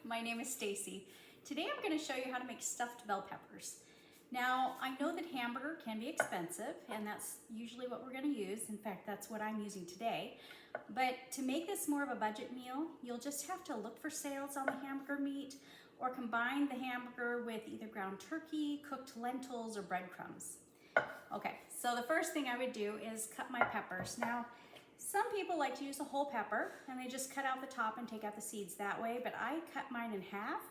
my name is Stacy. Today I'm going to show you how to make stuffed bell peppers. Now I know that hamburger can be expensive and that's usually what we're going to use. In fact, that's what I'm using today. But to make this more of a budget meal, you'll just have to look for sales on the hamburger meat or combine the hamburger with either ground turkey, cooked lentils, or breadcrumbs. Okay, so the first thing I would do is cut my peppers. Now, some people like to use a whole pepper and they just cut out the top and take out the seeds that way, but I cut mine in half,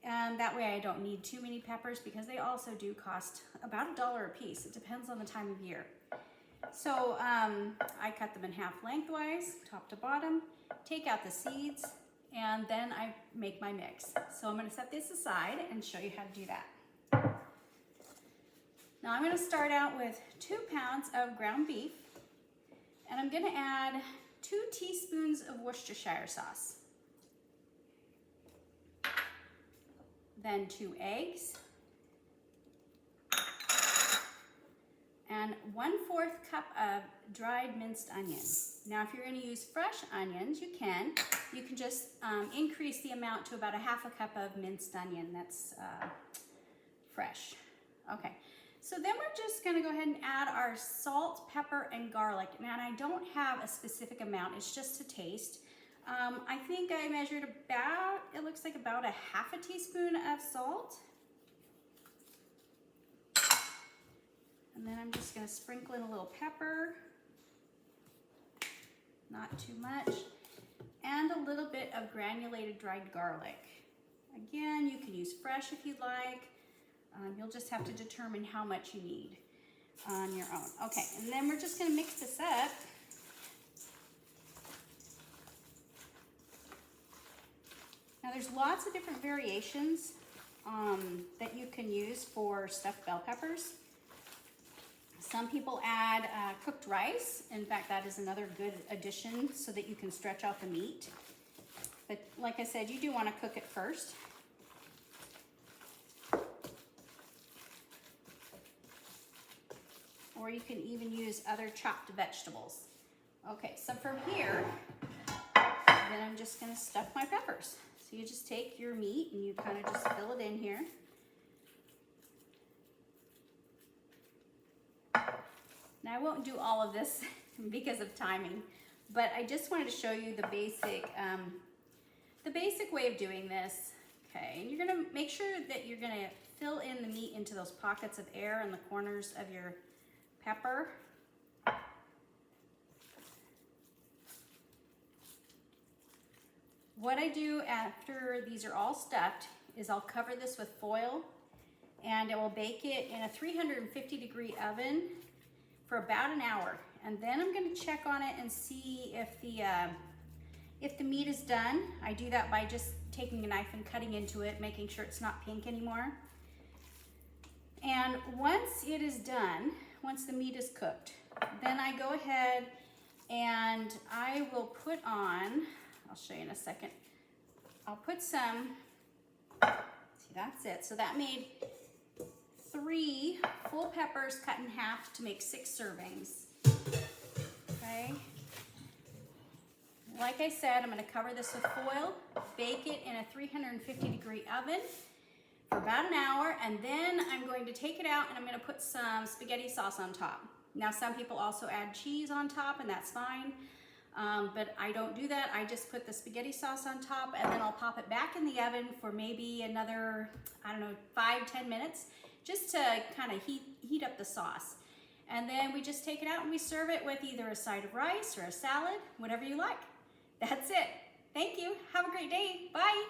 and that way I don't need too many peppers because they also do cost about $1 a piece. It depends on the time of year. So I cut them in half lengthwise, top to bottom, take out the seeds, and then I make my mix. So I'm going to set this aside and show you how to do that. Now I'm going to start out with 2 pounds of ground beef, and I'm going to add 2 teaspoons of Worcestershire sauce, then 2 eggs, and 1/4 cup of dried minced onions. Now if you're going to use fresh onions, you can just increase the amount to about 1/2 cup of minced onion that's fresh. Okay. So then we're just going to go ahead and add our salt, pepper, and garlic. Now, I don't have a specific amount, it's just to taste. I think I measured about, it looks like about 1/2 teaspoon of salt. And then I'm just going to sprinkle in a little pepper, not too much, and a little bit of granulated dried garlic. Again, you can use fresh if you'd like. You'll just have to determine how much you need on your own. Okay, and then we're just going to mix this up. Now there's lots of different variations that you can use for stuffed bell peppers. Some people add cooked rice. In fact, that is another good addition so that you can stretch out the meat. But like I said, you do want to cook it first. Or you can even use other chopped vegetables. Okay, so from here, then I'm just gonna stuff my peppers. So you just take your meat and you kind of just fill it in here. Now I won't do all of this because of timing, but I just wanted to show you the basic way of doing this. Okay, and you're gonna make sure that you're gonna fill in the meat into those pockets of air in the corners of your pepper. What I do after these are all stuffed is I'll cover this with foil and I will bake it in a 350-degree oven for about an hour. And then I'm going to check on it and see if the meat is done. I do that by just taking a knife and cutting into it, making sure it's not pink anymore. And once it is done, once the meat is cooked, then I go ahead and I will put on, I'll show you in a second, I'll put some, see that's it, so that made 3 full peppers cut in half to make 6 servings, okay? Like I said, I'm gonna cover this with foil, bake it in a 350-degree oven for about an hour, and then I'm going to take it out and I'm going to put some spaghetti sauce on top. Now some people also add cheese on top and that's fine, but I don't do that. I just put the spaghetti sauce on top and then I'll pop it back in the oven for maybe another, I don't know, 5-10 minutes just to kind of heat up the sauce. And then we just take it out and we serve it with either a side of rice or a salad, whatever you like. That's it. Thank you. Have a great day. Bye.